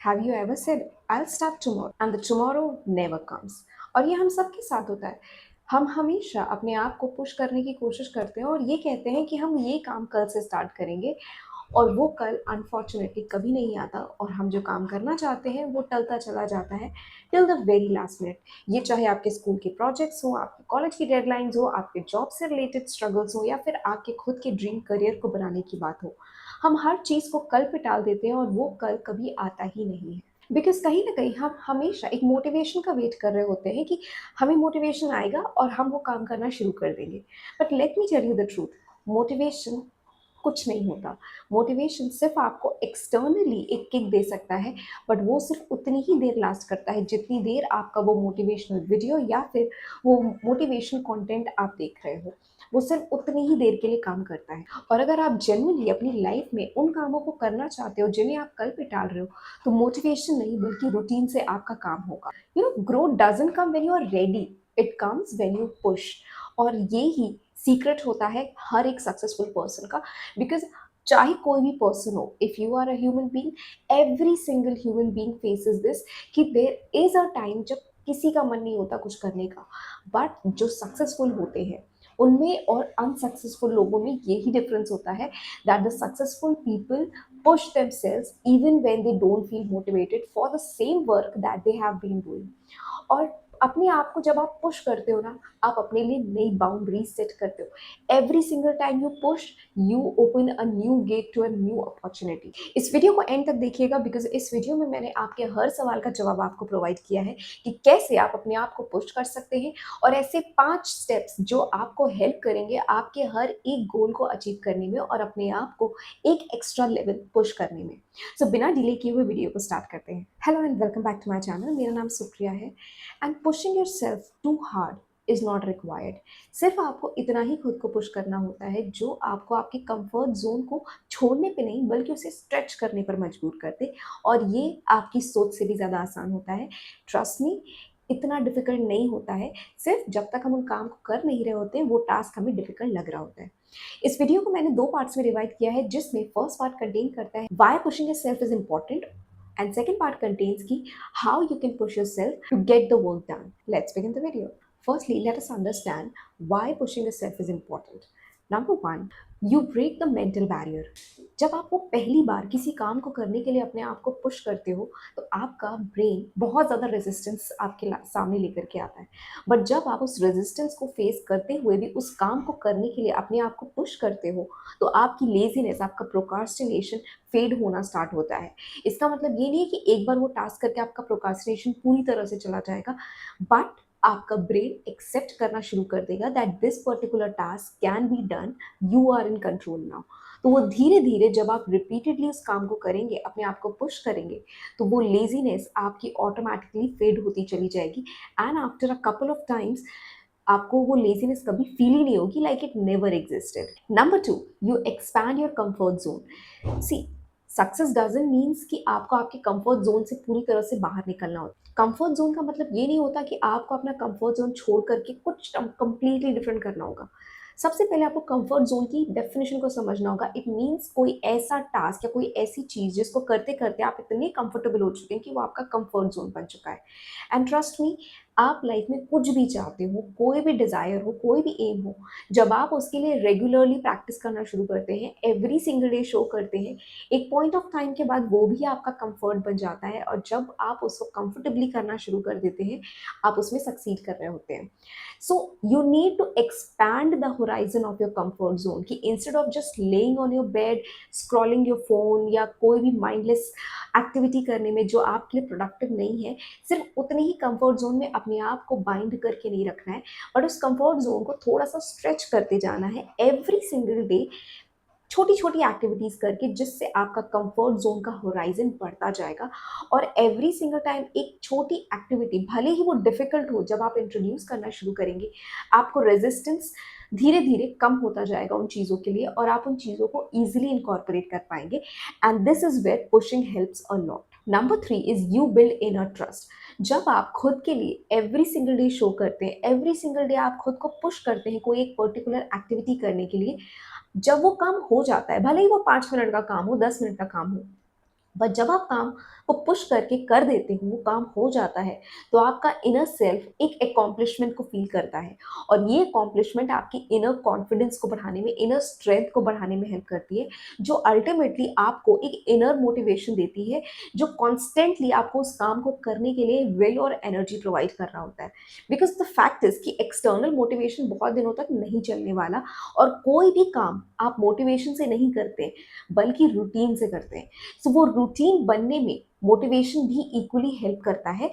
Have you ever said, I'll start tomorrow, and the tomorrow never comes? और ये हम सबके साथ होता है। हम हमेशा अपने आप को पुश करने की कोशिश करते हैं और ये कहते हैं कि हम ये काम कल से स्टार्ट करेंगे, और वो कल अनफॉर्चुनेटली कभी नहीं आता और हम जो काम करना चाहते हैं वो टलता चला जाता है till the very last minute. ये चाहे आपके स्कूल के प्रोजेक्ट्स हो, आपके कॉलेज की डेडलाइंस हो, आपके जॉब से रिलेटेड स्ट्रगल्स हो, या फिर आपके खुद के ड्रीम करियर को बनाने की बात हो। हम हर चीज़ को कल पे टाल देते हैं और वो कल कभी आता ही नहीं है। बिकॉज़ कहीं न कहीं हम हमेशा एक मोटिवेशन का वेट कर रहे होते हैं कि हमें मोटिवेशन आएगा और हम वो काम करना शुरू कर देंगे। But let me tell you the truth, motivation कुछ नहीं होता। मोटिवेशन सिर्फ़ आपको एक्सटर्नली एक किक दे सकता है, बट वो सिर्फ़ उतनी ही देर लास्ट करता है जितनी देर आपका वो मोटिवेशनल वीडियो या फिर वो मोटिवेशन कंटेंट आप देख रहे हो। वो सिर्फ़ उतनी ही देर के लिए काम करता है। और अगर आप जेन्युइनली अपनी लाइफ़ में उन कामों को करना चाहते हो जिन्हें आप कल पे टाल रहे हो, तो मोटिवेशन नहीं बल्कि रूटीन से आपका काम होगा। You know, growth doesn't come when you are ready, it comes when you push. और ये ही सीक्रेट होता है हर एक सक्सेसफुल पर्सन का। बिकॉज़ चाहे कोई भी पर्सन हो, if you are a human being, every single human being faces this कि देयर इज़ अ टाइम जब किसी का मन नहीं होता कुछ करने का। बट जो सक्सेसफुल होते हैं उनमें और अनसक्सेसफुल लोगों में यही डिफरेंस होता है, that the successful people push themselves even when they don't feel motivated for the same work that they have been doing। और अपने आप को जब आप पुश करते हो ना, आप अपने लिए नई बाउंड्रीज सेट करते हो। Every single time you push, you open a new gate to a new opportunity. इस वीडियो को एंड तक देखिएगा, बिकॉज इस वीडियो में मैंने आपके हर सवाल का जवाब आपको प्रोवाइड किया है कि कैसे आप अपने आप को पुश कर सकते हैं, और ऐसे 5 स्टेप्स जो आपको हेल्प करेंगे आपके हर एक गोल को अचीव करने में और अपने आप को एक एक्स्ट्रा लेवल पुश करने में। सो बिना डिले किए हुए वीडियो को स्टार्ट करते हैं। Hello and welcome back to my channel. मेरा नाम सुप्रिया है। And pushing yourself too hard is not required. सिर्फ आपको इतना ही खुद को पुश करना होता है जो आपको आपके कंफर्ट जोन को छोड़ने पे नहीं बल्कि उसे स्ट्रेच करने पर मजबूर कर दे। और ये आपकी सोच से भी ज़्यादा आसान होता है। ट्रस्ट मी, इतना डिफिकल्ट नहीं होता है। सिर्फ जब तक हम उन काम को कर नहीं रहे होते हैं वो टास्क हमें डिफिकल्ट लग रहा होता है। इस वीडियो को मैंने 2 पार्ट्स में डिवाइड किया है, जिसमें फर्स्ट पार्ट कंटेन करता है why pushing yourself is important, and second part contains ki how you can push yourself to get the work done. Let's begin the video. Firstly, let us understand why pushing yourself is important. Number one, you break the mental barrier. जब आप वो पहली बार किसी काम को करने के लिए अपने आप को पुश करते हो तो आपका ब्रेन बहुत ज़्यादा रेजिस्टेंस आपके सामने लेकर के आता है। बट जब आप उस रेजिस्टेंस को फेस करते हुए भी उस काम को करने के लिए अपने आप को पुश करते हो, तो आपकी लेजीनेस, आपका प्रोक्रास्टिनेशन फेड होना स्टार्ट होता है। इसका मतलब ये नहीं है कि एक बार वो टास्क करके आपका प्रोक्रास्टिनेशन पूरी तरह से चला जाएगा, बट आपका ब्रेन एक्सेप्ट करना शुरू कर देगा that this particular task can be done, you are in control now. तो वो धीरे धीरे जब आप रिपीटेडली उस काम को करेंगे, अपने आप को पुश करेंगे, तो वो लेजीनेस आपकी ऑटोमेटिकली फेड होती चली जाएगी। And after a couple of times आपको वो लेजीनेस कभी फील ही नहीं होगी, like it never existed. Number two, you expand your comfort zone. See, success doesn't means कि आपको आपके कंफर्ट जोन से पूरी तरह से बाहर निकलना होता। कंफर्ट जोन का मतलब ये नहीं होता कि आपको अपना कंफर्ट जोन छोड़ करके कुछ कंप्लीटली डिफरेंट करना होगा। सबसे पहले आपको कंफर्ट जोन की डेफिनेशन को समझना होगा। इट मीन्स कोई ऐसा टास्क या कोई ऐसी चीज़ जिसको करते करते आप इतने कंफर्टेबल हो चुके हैं कि वो आपका कंफर्ट जोन बन चुका है। एंड ट्रस्ट मी, आप लाइफ में कुछ भी चाहते हो, कोई भी डिज़ायर हो, कोई भी एम हो, जब आप उसके लिए रेगुलरली प्रैक्टिस करना शुरू करते हैं, एवरी सिंगल डे शो करते हैं, एक पॉइंट ऑफ टाइम के बाद वो भी आपका कंफर्ट बन जाता है। और जब आप उसको कंफर्टेबली करना शुरू कर देते हैं, आप उसमें सक्सीड कर रहे होते हैं। So you need to expand the horizon of your comfort zone, कि instead of just laying on your bed scrolling your phone या कोई भी माइंडलेस एक्टिविटी करने में जो आपके लिए प्रोडक्टिव नहीं है, सिर्फ उतने ही कंफर्ट जोन में अपने आप को बाइंड करके नहीं रखना है, बट उस कंफर्ट जोन को थोड़ा सा स्ट्रेच करते जाना है एवरी सिंगल डे, छोटी छोटी एक्टिविटीज़ करके, जिससे आपका कंफर्ट जोन का होराइजन बढ़ता जाएगा। और एवरी सिंगल टाइम एक छोटी एक्टिविटी, भले ही वो डिफिकल्ट हो, जब आप इंट्रोड्यूस करना शुरू करेंगे, आपको रेजिस्टेंस धीरे धीरे कम होता जाएगा उन चीज़ों के लिए, और आप उन चीज़ों को ईजिली इनकॉर्पोरेट कर पाएंगे। And this is where pushing helps a lot. Number three is you build inner trust. जब आप खुद के लिए एवरी सिंगल डे शो करते हैं, एवरी सिंगल डे आप खुद को पुश करते हैं कोई एक पर्टिकुलर एक्टिविटी करने के लिए, जब वो काम हो जाता है, भले ही वो 5 मिनट का काम हो, 10 मिनट का काम हो, बट जब आप काम को पुश करके कर देते हो, वो काम हो जाता है, तो आपका इनर सेल्फ एक अकॉम्प्लिशमेंट को फील करता है और ये अकॉम्प्लिशमेंट आपकी इनर कॉन्फिडेंस को बढ़ाने में, इनर स्ट्रेंथ को बढ़ाने में हेल्प करती है, जो अल्टीमेटली आपको एक इनर मोटिवेशन देती है, जो कॉन्स्टेंटली आपको उस काम को करने के लिए विल और एनर्जी प्रोवाइड कर रहा होता है। बिकॉज द फैक्ट इज कि एक्सटर्नल मोटिवेशन बहुत दिनों तक नहीं चलने वाला और कोई भी काम आप मोटिवेशन से नहीं करते बल्कि रूटीन से करते हैं। सो वो रूटीन बनने में मोटिवेशन भी इक्वली हेल्प करता है।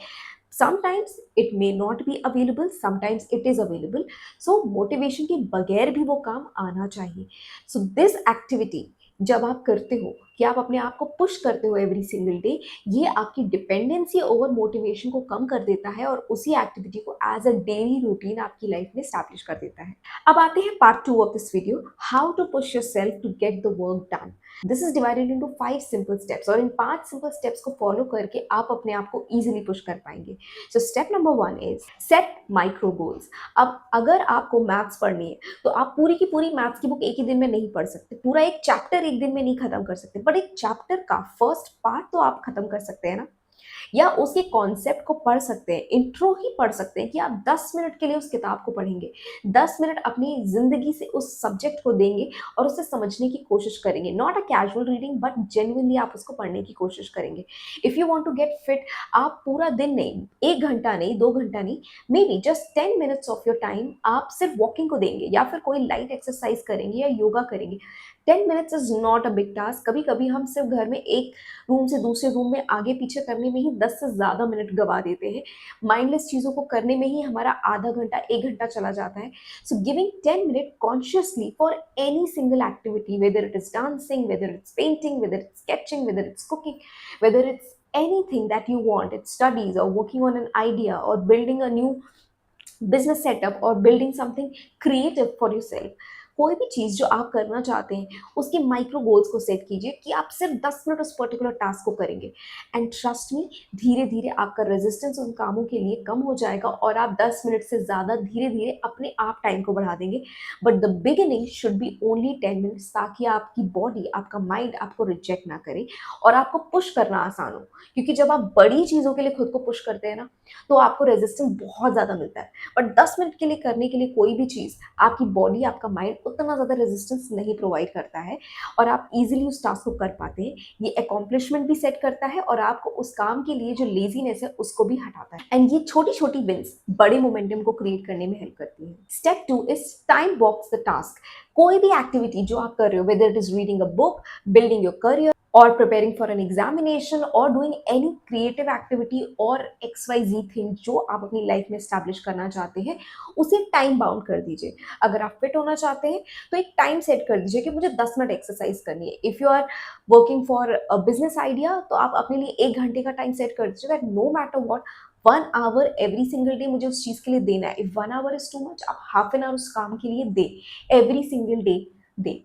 Sometimes it may not be available, sometimes it is available. So motivation के बगैर भी वो काम आना चाहिए। सो दिस एक्टिविटी जब आप करते हो कि आप अपने आप को पुश करते हो एवरी सिंगल डे, ये आपकी डिपेंडेंसी ओवर मोटिवेशन को कम कर देता है और उसी एक्टिविटी को एज अ डेली रूटीन आपकी लाइफ में स्टैब्लिश कर देता है। अब आते हैं part 2 of this video, how to push yourself to get the work done. This is divided into 5 simple steps और इन 5 सिंपल स्टेप्स को फॉलो करके आप अपने आप को इजीली पुश कर पाएंगे। So step number 1 is set micro goals. अब अगर आपको मैथ्स पढ़नी है तो आप पूरी की पूरी मैथ्स की बुक एक ही दिन में नहीं पढ़ सकते, पूरा एक चैप्टर एक दिन में नहीं खत्म कर सकते, बट एक चैप्टर का फर्स्ट पार्ट तो आप खत्म कर सकते हैं ना, या उसके कॉन्सेप्ट को पढ़ सकते हैं, इंट्रो ही पढ़ सकते हैं कि आप 10 मिनट के लिए उस किताब को पढ़ेंगे, 10 मिनट अपनी जिंदगी से उस सब्जेक्ट को देंगे और उसे समझने की कोशिश करेंगे। Not a casual reading but genuinely आप उसको पढ़ने की कोशिश करेंगे। If you want to get fit, आप पूरा दिन नहीं, 1 घंटा नहीं, 2 घंटा नहीं, may be just 10 minutes of your time आप सिर्फ वॉकिंग को देंगे या फिर कोई लाइट एक्सरसाइज करेंगे या योगा करेंगे। 10 minutes is not a big task. कभी कभी हम सिर्फ घर में एक रूम से दूसरे रूम में आगे पीछे करने में ही 10 से ज़्यादा मिनट गवा देते हैं। माइंडलेस चीज़ों को करने में ही हमारा आधा घंटा 1 घंटा चला जाता है। So giving 10 minute consciously for any single activity, whether it is dancing, whether it's painting, whether it's sketching, whether it's cooking, whether it's anything that you want, it's studies or working on an idea or building a new business setup or building something creative for yourself। कोई भी चीज़ जो आप करना चाहते हैं उसके micro goals को set कीजिए कि आप सिर्फ 10 मिनट उस पर्टिकुलर टास्क को करेंगे, एंड ट्रस्ट मी, धीरे धीरे आपका रेजिस्टेंस उन कामों के लिए कम हो जाएगा और आप 10 मिनट से ज़्यादा धीरे धीरे अपने आप टाइम को बढ़ा देंगे। But the beginning should be only 10 minutes, ताकि आपकी बॉडी, आपका माइंड आपको रिजेक्ट ना करे और आपको पुश करना आसान हो। क्योंकि जब आप बड़ी चीज़ों के लिए खुद को पुश करते हैं ना, तो आपको रेजिस्टेंस बहुत ज़्यादा मिलता है। बट 10 मिनट के लिए करने के लिए कोई भी चीज़, आपकी बॉडी, आपका माइंड उतना ज़्यादा रेजिस्टेंस नहीं प्रोवाइड करता है और आप इजीली उस टास्क को कर पाते हैं। ये अकॉम्प्लिशमेंट भी सेट करता है और आपको उस काम के लिए जो लेजीनेस है उसको भी हटाता है। एंड ये छोटी छोटी विंस बड़े मोमेंटम को क्रिएट करने में हेल्प करती है। Step 2 is time box the task. कोई भी एक्टिविटी जो आप कर रहे हो, whether it is reading a book, building your career, or preparing for an examination or doing any creative activity or XYZ thing जो आप अपनी लाइफ में establish करना चाहते हैं, उसे टाइम बाउंड कर दीजिए। अगर आप फिट होना चाहते हैं तो एक टाइम सेट कर दीजिए कि मुझे 10 मिनट एक्सरसाइज करनी है। If you are working for a business idea तो आप अपने लिए 1 घंटे का टाइम सेट कर दीजिए that no matter what 1 hour every single day मुझे उस चीज़ के लिए देना है। If 1 hour is too much, आप हाफ एन आवर उस काम के लिए दे, एवरी सिंगल डे दे।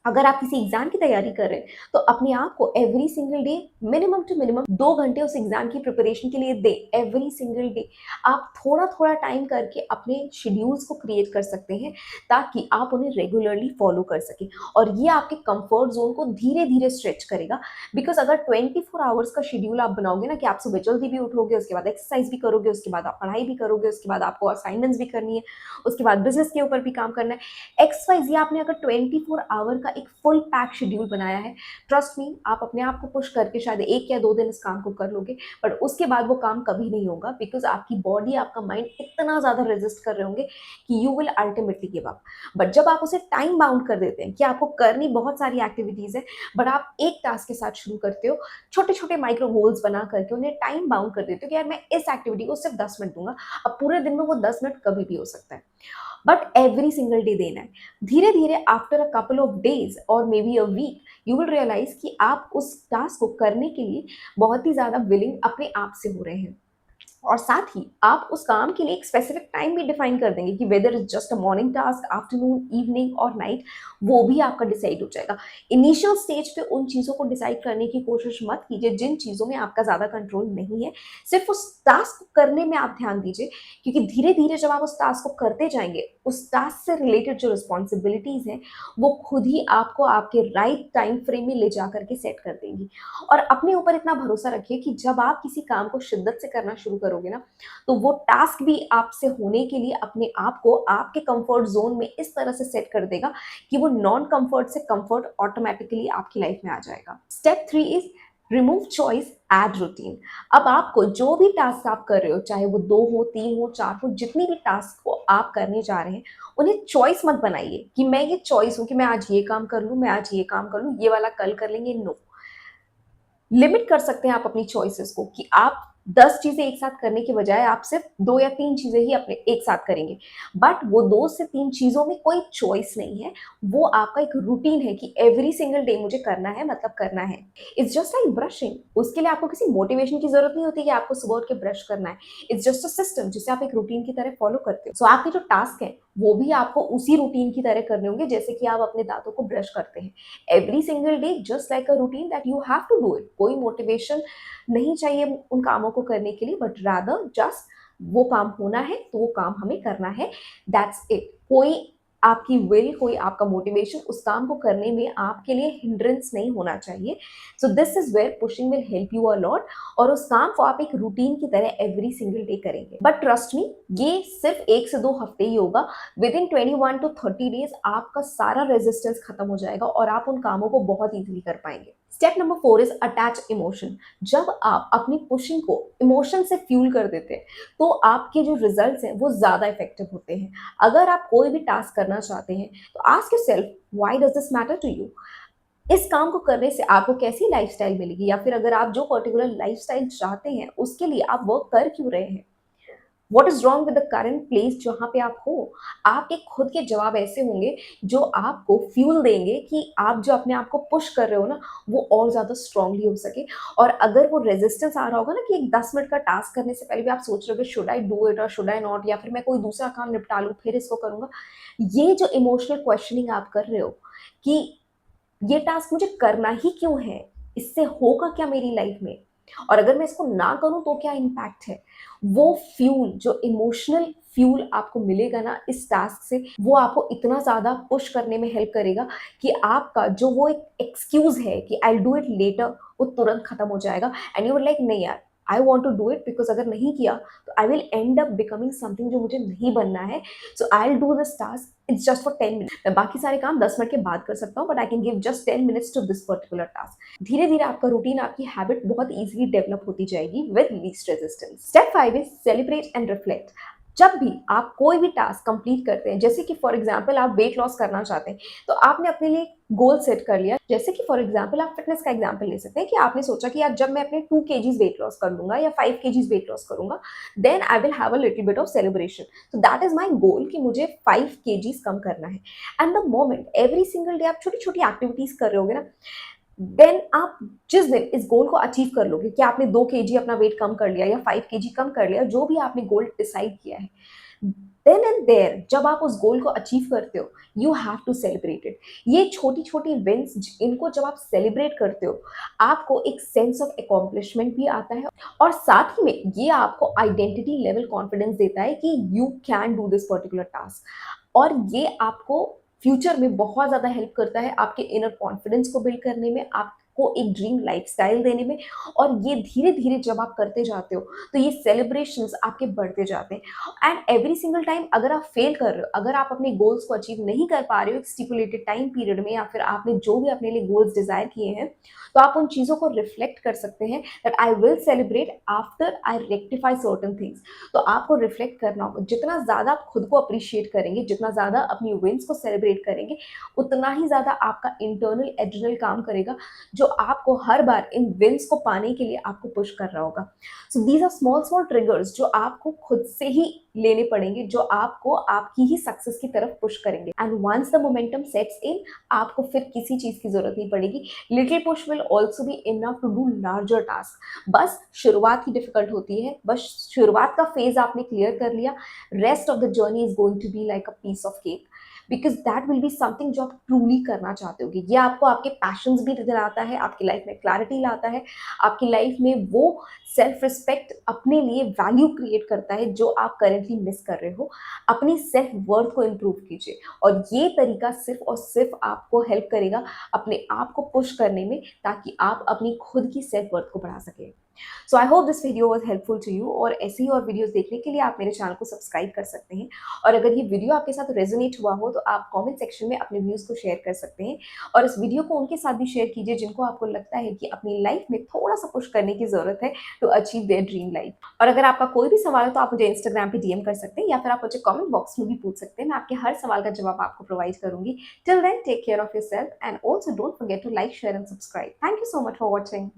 अगर आप किसी एग्जाम की तैयारी कर रहे हैं तो अपने आप को every single day minimum to minimum 2 घंटे उस एग्जाम की प्रिपरेशन के लिए दे, एवरी सिंगल डे। आप थोड़ा थोड़ा टाइम करके अपने शेड्यूल्स को क्रिएट कर सकते हैं ताकि आप उन्हें रेगुलरली फॉलो कर सकें और ये आपके कंफर्ट जोन को धीरे धीरे स्ट्रेच करेगा। बिकॉज अगर 24 आवर्स का शेड्यूल आप बनाओगे ना कि आप सुबह जल्दी भी उठोगे, उसके बाद एक्सरसाइज भी करोगे, उसके बाद आप पढ़ाई भी करोगे, उसके बाद आपको असाइनमेंट्स भी करनी है, उसके बाद बिजनेस के ऊपर भी काम करना है, XYZ, आपने अगर 24 आवर का एक फुल पैक शेड्यूल बनाया है, ट्रस्ट मी, आप अपने आप को पुश करके शायद 1 या 2 दिन इस काम को कर लोगे, बट उसके बाद वो काम कभी नहीं होगा। बिकॉज आपकी बॉडी, आपका माइंड इतना ज़्यादा रेजिस्ट कर रहे होंगे कि you will ultimately give up. But जब आप उसे टाइम बाउंड कर देते हैं कि आपको करनी बहुत सारी एक्टिविटीज़ है, बट आप एक टास्क के साथ शुरू करते हो, छोटे छोटे माइक्रो गोल्स बना करके उन्हें टाइम बाउंड कर देते हो कि यार मैं इस एक्टिविटी को सिर्फ 10 मिनट दूंगा। अब पूरे दिन में वो 10 मिनट कभी भी हो सकता है, बट एवरी सिंगल डे देना है। धीरे धीरे after a couple of days और maybe a week you will realise कि आप उस टास्क को करने के लिए बहुत ही ज़्यादा विलिंग अपने आप से हो रहे हैं और साथ ही आप उस काम के लिए एक स्पेसिफिक टाइम भी डिफाइन कर देंगे कि whether is just a morning task, afternoon, evening और नाइट, वो भी आपका डिसाइड हो जाएगा। इनिशियल स्टेज पे उन चीज़ों को डिसाइड करने की कोशिश मत कीजिए जिन चीज़ों में आपका ज़्यादा कंट्रोल नहीं है। सिर्फ उस टास्क को करने में आप ध्यान दीजिए, क्योंकि धीरे धीरे जब आप उस टास्क को करते जाएंगे, उस टास्क से रिलेटेड जो रिस्पॉन्सिबिलिटीज़ हैं वो खुद ही आपको आपके राइट टाइम फ्रेम में ले जा करके सेट कर देंगी। और अपने ऊपर इतना भरोसा रखिए कि जब आप किसी काम को शिद्दत से करना शुरू करोगे ना, तो वो टास्क भी आपसे होने के लिए अपने आप को आपके कंफर्ट जोन में इस तरह से सेट कर देगा कि वो नॉन कंफर्ट से कंफर्ट ऑटोमेटिकली आपकी लाइफ में आ जाएगा। Step 3 is remove choice, add routine. अब आपको जो भी टास्क आप कर रहे हो, चाहे वो 2 हो, 3 हो, 4 हो, जितनी भी टास्क को आप करने जा रहे हैं, उन्हें चॉइस मत बनाइए कि मैं ये चॉइस हूँ कि मैं आज ये काम कर लूँ, मैं आज ये काम कर लूँ, ये वाला कल कर लेंगे। नो, लिमिट कर सकते हैं आप अपनी चॉइसेस को कि आप 10 चीजें एक साथ करने के बजाय आप सिर्फ 2 या 3 चीजें ही अपने एक साथ करेंगे। बट वो 2 से 3 चीजों में कोई चॉइस नहीं है, वो आपका एक रूटीन है कि एवरी सिंगल डे मुझे करना है, मतलब करना है। इट्स जस्ट लाइक ब्रशिंग, उसके लिए आपको किसी मोटिवेशन की जरूरत नहीं होती कि आपको सुबह उठ के ब्रश करना है। इट्स जस्ट अ सिस्टम जिसे आप एक रूटीन की तरह फॉलो करते हो। सो आपके जो टास्क है वो भी आपको उसी रूटीन की तरह करने होंगे जैसे कि आप अपने दांतों को ब्रश करते हैं। Every single day just like a routine that you have to do it. कोई मोटिवेशन नहीं चाहिए उन कामों को करने के लिए, बट रादर जस्ट वो काम होना है तो वो काम हमें करना है, दैट्स इट। कोई आपकी विल, कोई आपका मोटिवेशन उस काम को करने में आपके लिए हिंड्रेंस नहीं होना चाहिए। So this is where pushing will help you a lot, और उस काम को आप एक रूटीन की तरह एवरी सिंगल डे करेंगे। बट ट्रस्ट मी, ये सिर्फ 1 से 2 हफ्ते ही होगा। विद इन 21 to 30 डेज आपका सारा रेजिस्टेंस खत्म हो जाएगा और आप उन कामों को बहुत ईजिली कर पाएंगे। Step number 4 is attach emotion. जब आप अपनी पुशिंग को इमोशन से फ्यूल कर देते हैं तो आपके जो रिजल्ट्स हैं वो ज्यादा इफेक्टिव होते हैं। अगर आप कोई भी टास्क करना चाहते हैं तो ask yourself, why does this matter to you? इस काम को करने से आपको कैसी लाइफस्टाइल मिलेगी, या फिर अगर आप जो पर्टिकुलर लाइफस्टाइल चाहते हैं उसके लिए आप वर्क कर क्यों रहे हैं? What is wrong with the current place जहां पे आप हो? आपके खुद के जवाब ऐसे होंगे जो आपको फ्यूल देंगे कि आप जो अपने आप को पुश कर रहे हो ना, वो और ज्यादा स्ट्रांगली हो सके। और अगर वो रेजिस्टेंस आ रहा होगा ना कि एक 10 मिनट का टास्क करने से पहले भी आप सोच रहे हो शुड आई डू इट और शुड आई नॉट, या फिर मैं कोई दूसरा काम निपटा लूँ फिर इसको करूंगा, ये जो इमोशनल क्वेश्चनिंग आप कर रहे हो कि ये टास्क मुझे करना ही क्यों है, इससे होगा क्या मेरी लाइफ में, और अगर मैं इसको ना करूं तो क्या इम्पैक्ट है, वो फ्यूल, जो इमोशनल फ्यूल आपको मिलेगा ना इस टास्क से, वो आपको इतना ज्यादा पुश करने में हेल्प करेगा कि आपका जो वो एक एक्सक्यूज है कि आई डू इट लेटर, वो तुरंत खत्म हो जाएगा। एंड यू लाइक नहीं यार, I want to do it, because अगर नहीं किया तो I will end up becoming something जो मुझे नहीं बनना है। So I will do this task, it's just for 10 minute. मैं बाकी सारे काम 10 मिनट के बाद कर सकता हूँ, but I can give just 10 minutes to this particular task. धीरे धीरे आपका रूटीन, आपकी हैबिट बहुत इजीली डेवलप होती जाएगी with least resistance. Step 5 is celebrate and reflect. जब भी आप कोई भी टास्क कंप्लीट करते हैं, जैसे कि फॉर एग्जांपल आप वेट लॉस करना चाहते हैं, तो आपने अपने लिए गोल सेट कर लिया। जैसे कि फॉर एग्जांपल आप फिटनेस का एग्जांपल ले सकते हैं कि आपने सोचा कि यार जब मैं अपने 2 kgs वेट लॉस कर लूंगा या 5 kgs वेट लॉस करूंगा, then I will have a little bit of celebration. तो दैट इज माई गोल कि मुझे 5 kgs कम करना है। And the moment every single day आप छोटी छोटी एक्टिविटीज कर रहे होगे ना, देन आप जिस दिन इस गोल को अचीव कर लोगे कि आपने 2 kg अपना वेट कम कर लिया या 5 kg कम कर लिया, जो भी आपने गोल डिसाइड किया है, देन एंड देयर जब आप उस गोल को अचीव करते हो, you have to celebrate it. ये छोटी छोटी विंस, इनको जब आप सेलिब्रेट करते हो, आपको एक सेंस ऑफ अकॉम्प्लिशमेंट भी आता है, और साथ ही में ये आपको आइडेंटिटी लेवल कॉन्फिडेंस देता है कि you can do this particular task. और ये आपको फ्यूचर में बहुत ज़्यादा हेल्प करता है आपके इनर कॉन्फिडेंस को बिल्ड करने में, आपको एक ड्रीम लाइफस्टाइल देने में। और ये धीरे धीरे जब आप करते जाते हो तो ये सेलिब्रेशंस आपके बढ़ते जाते हैं। एंड एवरी सिंगल टाइम अगर आप फेल कर रहे हो, अगर आप अपने गोल्स को अचीव नहीं कर पा रहे हो एक स्टिपुलेटेड टाइम पीरियड में, या फिर आपने जो भी अपने लिए गोल्स डिजायर किए हैं, तो आप उन चीज़ों को रिफ्लेक्ट कर सकते हैं that I will celebrate after I rectify certain things. तो आपको रिफ्लेक्ट करना होगा। जितना ज़्यादा आप खुद को अप्रिशिएट करेंगे, जितना ज़्यादा अपनी विंस को सेलिब्रेट करेंगे, उतना ही ज़्यादा आपका इंटरनल एड्रिनल काम करेगा, जो जो आपको हर बार इन विन्स को पाने के लिए आपको पुश कर रहा होगा। So these are small small triggers जो आपको खुद से ही लेने पड़ेंगे, जो आपको आपकी ही सक्सेस की तरफ पुश करेंगे। And once the momentum sets in, आपको फिर किसी चीज की जरूरत नहीं पड़ेगी। Little push will also be enough to do larger task. बस शुरुआत ही डिफिकल्ट होती है, बस शुरुआत का फेज आपने क्लियर कर लिया, rest of the journey is going to be like a piece of cake, because that will be something जो आप ट्रूली करना चाहते होगे। ये आपको आपके पैशंस भी दिलाता है, आपकी लाइफ में क्लैरिटी लाता है, आपकी लाइफ में वो सेल्फ रिस्पेक्ट, अपने लिए वैल्यू क्रिएट करता है जो आप करेंटली मिस कर रहे हो। अपनी सेल्फ वर्थ को इम्प्रूव कीजिए, और ये तरीका सिर्फ और सिर्फ आपको हेल्प करेगा अपने आप को पुश करने में, ताकि आप अपनी खुद की सेल्फ वर्थ को बढ़ा सकें। So I hope this video was helpful to you, और ऐसे ही और वीडियोस देखने के लिए आप मेरे चैनल को सब्सक्राइब कर सकते हैं। और अगर ये वीडियो आपके साथ रेजोनेट हुआ हो तो आप कमेंट सेक्शन में अपने व्यूज़ को शेयर कर सकते हैं, और इस वीडियो को उनके साथ भी शेयर कीजिए जिनको आपको लगता है कि अपनी लाइफ में थोड़ा सा पुश करने की ज़रूरत है to achieve their dream life. और अगर आपका कोई भी सवाल है तो आप मुझे इंस्टाग्राम पे डीएम कर सकते हैं, या फिर आप मुझे कमेंट बॉक्स में भी पूछ सकते हैं। मैं आपके हर सवाल का जवाब आपको प्रोवाइड करूंगी। Till then, take care of yourself, and also don't forget to like, share and subscribe. Thank you so much for watching.